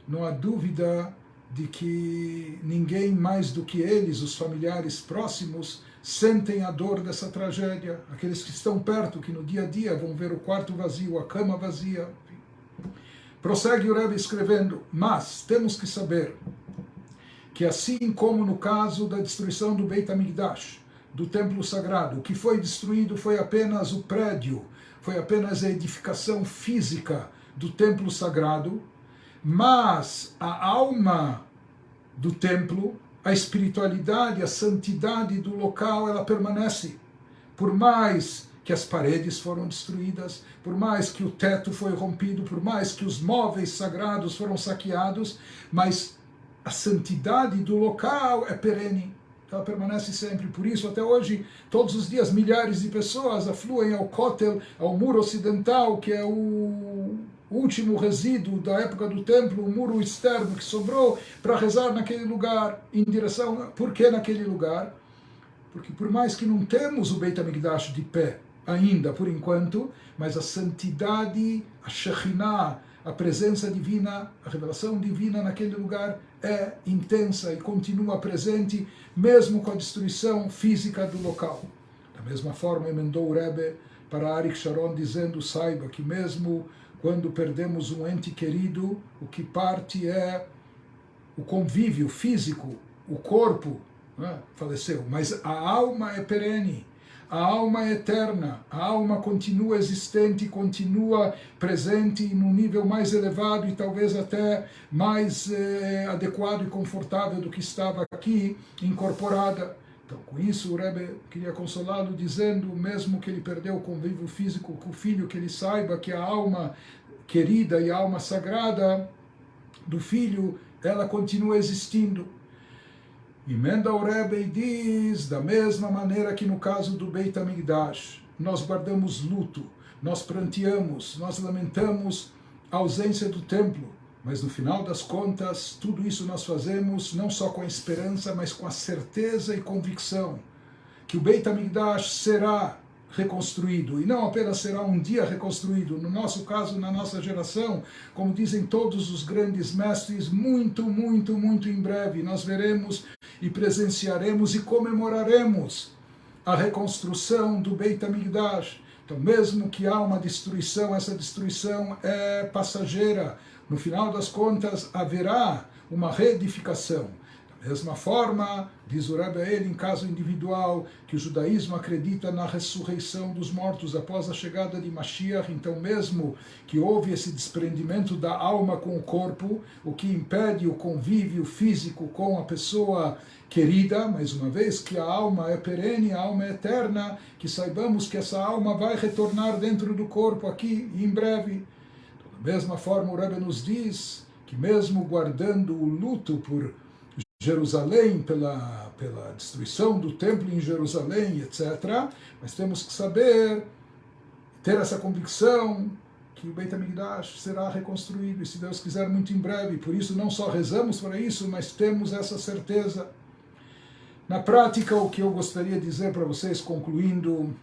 Speaker 1: não há dúvida de que ninguém mais do que eles, os familiares próximos, sentem a dor dessa tragédia. Aqueles que estão perto, que no dia a dia vão ver o quarto vazio, a cama vazia. Prossegue o Rebbe escrevendo, mas temos que saber que assim como no caso da destruição do Beit HaMikdash, do templo sagrado, o que foi destruído foi apenas o prédio, foi apenas a edificação física do templo sagrado, mas a alma do templo, a espiritualidade, a santidade do local, ela permanece. Por mais que as paredes foram destruídas, por mais que o teto foi rompido, por mais que os móveis sagrados foram saqueados, mas a santidade do local é perene. Ela permanece sempre. Por isso, até hoje, todos os dias, milhares de pessoas afluem ao Kotel, ao muro ocidental, que é o último resíduo da época do templo, o muro externo que sobrou, para rezar naquele lugar, em direção... Por que naquele lugar? Porque por mais que não temos o Beit HaMikdash de pé ainda, por enquanto, mas a santidade, a Shekhinah, a presença divina, a revelação divina naquele lugar é intensa e continua presente, mesmo com a destruição física do local. Da mesma forma, emendou o Rebbe para Arik Sharon, dizendo, saiba que mesmo quando perdemos um ente querido, o que parte é o convívio físico, o corpo, né, faleceu, mas a alma é perene. A alma é eterna, a alma continua existente, continua presente num nível mais elevado e talvez até mais adequado e confortável do que estava aqui, incorporada. Então, com isso, o Rebbe queria consolá-lo, dizendo, mesmo que ele perdeu o convívio físico com o filho, que ele saiba que a alma querida e a alma sagrada do filho, ela continua existindo. Emenda o Rebbe e diz, da mesma maneira que no caso do Beit HaMikdash, nós guardamos luto, nós pranteamos, nós lamentamos a ausência do templo, mas no final das contas, tudo isso nós fazemos não só com a esperança, mas com a certeza e convicção que o Beit HaMikdash será reconstruído, e não apenas será um dia reconstruído, no nosso caso, na nossa geração, como dizem todos os grandes mestres, muito, muito, muito em breve, nós veremos e presenciaremos e comemoraremos a reconstrução do Beit HaMikdash. Então, mesmo que há uma destruição, essa destruição é passageira, no final das contas haverá uma reedificação. Da mesma forma, diz o Rebbe a ele, em caso individual, que o judaísmo acredita na ressurreição dos mortos após a chegada de Mashiach, então mesmo que houve esse desprendimento da alma com o corpo, o que impede o convívio físico com a pessoa querida, mais uma vez que a alma é perene, a alma é eterna, que saibamos que essa alma vai retornar dentro do corpo aqui em breve. Então, da mesma forma, o Rebbe nos diz que mesmo guardando o luto por Jerusalém, pela destruição do templo em Jerusalém, etc., mas temos que saber, ter essa convicção que o Beit HaMikdash será reconstruído, e se Deus quiser, muito em breve. Por isso não só rezamos para isso, mas temos essa certeza. Na prática, o que eu gostaria de dizer para vocês, concluindo,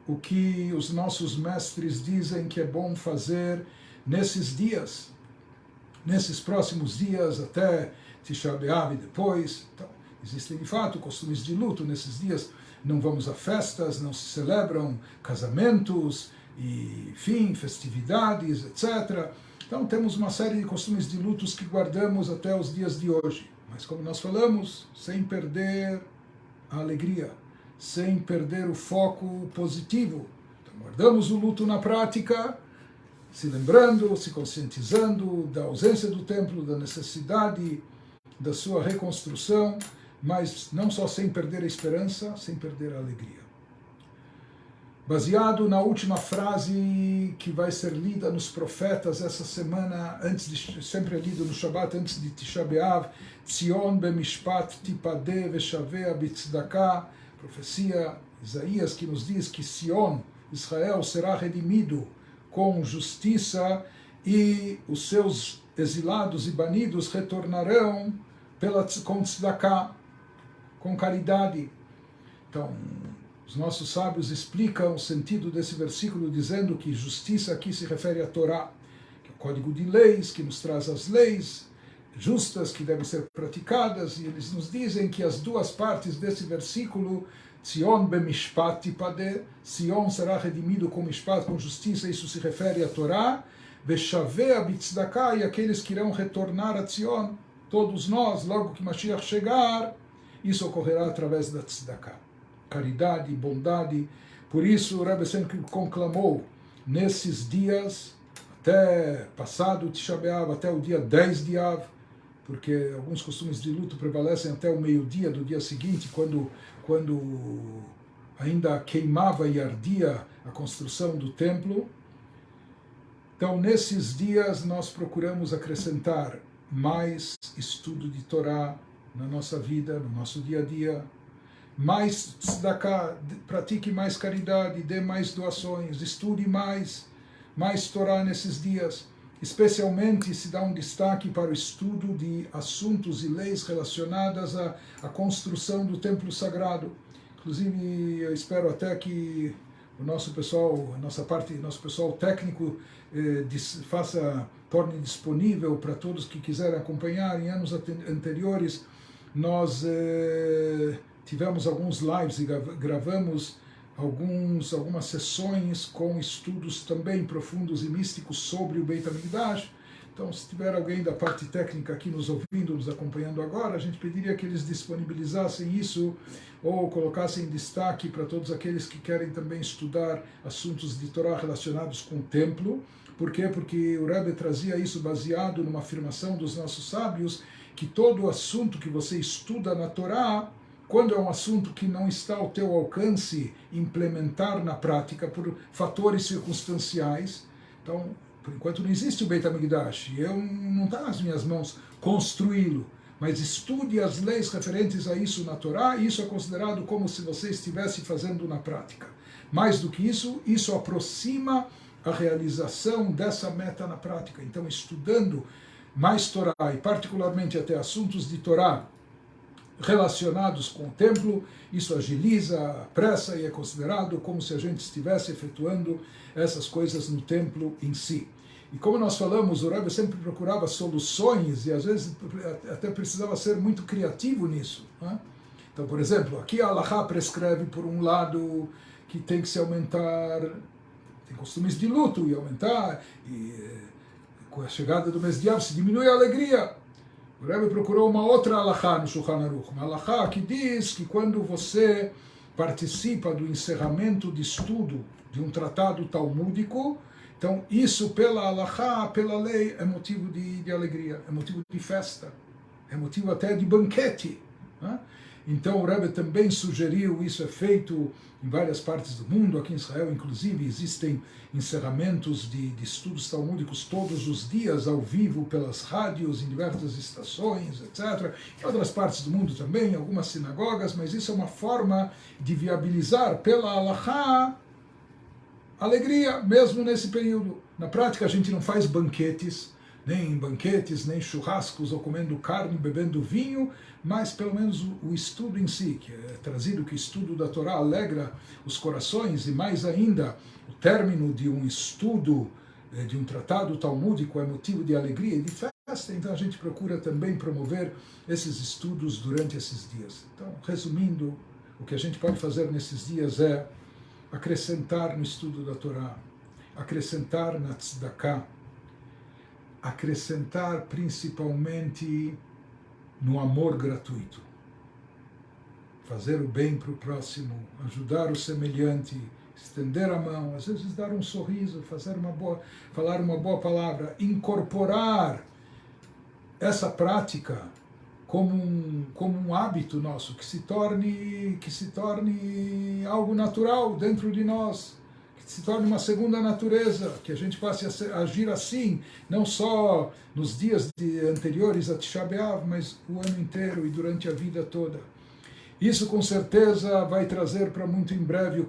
Speaker 1: o que os nossos mestres dizem que é bom fazer nesses dias, nesses próximos dias, até Tisha B'Av e depois. Então, existem de fato costumes de luto nesses dias. Não vamos a festas, não se celebram casamentos, e, enfim, festividades, etc. Então temos uma série de costumes de lutos que guardamos até os dias de hoje. Mas como nós falamos, sem perder a alegria, sem perder o foco positivo. Então, guardamos o luto na prática, se lembrando, se conscientizando da ausência do templo, da necessidade da sua reconstrução, mas não só sem perder a esperança, sem perder a alegria. Baseado na última frase que vai ser lida nos profetas essa semana, sempre é lido no Shabbat, antes de Tisha B'Av, Tzion b'mishpat tipadeh veshavea b'tzedakah, profecia Isaías que nos diz que Sion, Israel, será redimido com justiça e os seus exilados e banidos retornarão com tzedakah, com caridade. Então, os nossos sábios explicam o sentido desse versículo dizendo que justiça aqui se refere à Torá, que é o código de leis que nos traz as leis justas que devem ser praticadas, e eles nos dizem que as duas partes desse versículo, Sion b'mishpat tipadeh, Sion será redimido com mishpat, com justiça, isso se refere à Torá, veshavea b'tzedakah, e aqueles que irão retornar a Sion, todos nós, logo que Mashiach chegar, isso ocorrerá através da tzedakah, caridade, bondade. Por isso o Rebbe sempre conclamou nesses dias, até passado o Tisha B'Av, até o dia 10 de Av, porque alguns costumes de luto prevalecem até o meio-dia do dia seguinte, quando ainda queimava e ardia a construção do templo. Então, nesses dias, nós procuramos acrescentar mais estudo de Torá na nossa vida, no nosso dia a dia, mais tzedakah, pratique mais caridade, dê mais doações, estude mais Torá nesses dias. Especialmente se dá um destaque para o estudo de assuntos e leis relacionadas à construção do templo sagrado. Inclusive, eu espero até que o nosso pessoal, nosso pessoal técnico torne disponível para todos que quiserem acompanhar. Em anos anteriores, nós tivemos alguns lives e gravamos algumas sessões com estudos também profundos e místicos sobre o Beit HaMikdash. Então, se tiver alguém da parte técnica aqui nos ouvindo, nos acompanhando agora, a gente pediria que eles disponibilizassem isso ou colocassem em destaque para todos aqueles que querem também estudar assuntos de Torá relacionados com o templo. Por quê? Porque o Rebbe trazia isso baseado numa afirmação dos nossos sábios, que todo assunto que você estuda na Torá, quando é um assunto que não está ao teu alcance implementar na prática por fatores circunstanciais, então, por enquanto não existe o Beit HaMikdash, não está nas minhas mãos construí-lo, mas estude as leis referentes a isso na Torá, e isso é considerado como se você estivesse fazendo na prática. Mais do que isso aproxima a realização dessa meta na prática. Então, estudando mais Torá, e particularmente até assuntos de Torá, relacionados com o templo, isso agiliza, apressa e é considerado como se a gente estivesse efetuando essas coisas no templo em si. E como nós falamos, o Rebbe sempre procurava soluções e às vezes até precisava ser muito criativo nisso, né? Então, por exemplo, aqui a Halachá prescreve, por um lado, que tem que se aumentar, tem costumes de luto e aumentar, e com a chegada do mês de Av se diminui a alegria. O Rebbe procurou uma outra halachá no Shulchan Aruch, uma halachá que diz que quando você participa do encerramento de estudo de um tratado talmúdico, então isso pela halachá, pela lei, é motivo de alegria, é motivo de festa, é motivo até de banquete, né? Então o Rebbe também sugeriu, isso é feito em várias partes do mundo, aqui em Israel inclusive existem encerramentos de estudos talmúdicos todos os dias ao vivo pelas rádios, em diversas estações, etc. Em outras partes do mundo também, algumas sinagogas, mas isso é uma forma de viabilizar pela halachá alegria, mesmo nesse período. Na prática a gente não faz banquetes, nem churrascos ou comendo carne, bebendo vinho, mas pelo menos o estudo em si, que é trazido que o estudo da Torá alegra os corações, e mais ainda, o término de um estudo, de um tratado talmúdico é motivo de alegria e de festa. Então a gente procura também promover esses estudos durante esses dias. Então, resumindo, o que a gente pode fazer nesses dias é acrescentar no estudo da Torá, acrescentar na tzedakah, acrescentar principalmente no amor gratuito. Fazer o bem para o próximo, ajudar o semelhante, estender a mão, às vezes dar um sorriso, falar uma boa palavra, incorporar essa prática como um hábito nosso, que se torne algo natural dentro de nós, que se torne uma segunda natureza, que a gente passe a agir assim, não só nos dias anteriores a Tisha B'Av, mas o ano inteiro e durante a vida toda. Isso com certeza vai trazer para muito em breve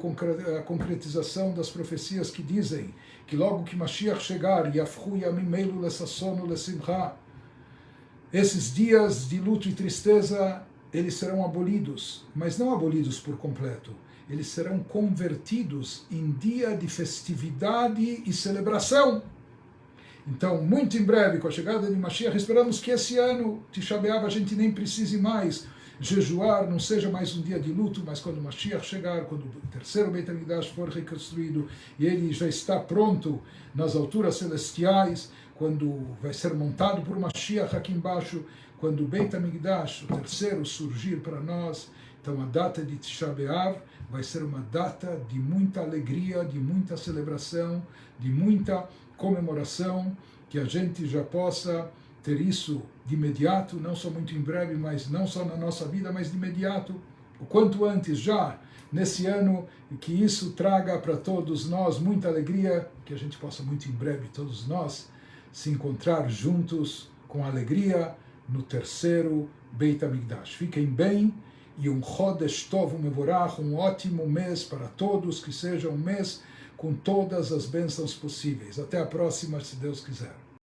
Speaker 1: a concretização das profecias que dizem que logo que Mashiach chegar, Yafchu Yamim Eilu Lesasson Lesimcha, esses dias de luto e tristeza, eles serão abolidos, mas não abolidos por completo. Eles serão convertidos em dia de festividade e celebração. Então, muito em breve, com a chegada de Mashiach, esperamos que esse ano, Tisha B'Av, a gente nem precise mais jejuar, não seja mais um dia de luto, mas quando Mashiach chegar, quando o terceiro Beit HaMikdash for reconstruído e ele já está pronto nas alturas celestiais, quando vai ser montado por Mashiach aqui embaixo, quando o Beit HaMikdash, o terceiro, surgir para nós, então a data de Tisha B'Av vai ser uma data de muita alegria, de muita celebração, de muita comemoração, que a gente já possa ter isso de imediato, não só muito em breve, mas não só na nossa vida, mas de imediato, o quanto antes já, nesse ano, e que isso traga para todos nós muita alegria, que a gente possa muito em breve, todos nós, se encontrar juntos com alegria no terceiro Beit HaMikdash. Fiquem bem e um Chodesh Tov Mevorach, um ótimo mês para todos, que seja um mês com todas as bênçãos possíveis. Até a próxima, se Deus quiser.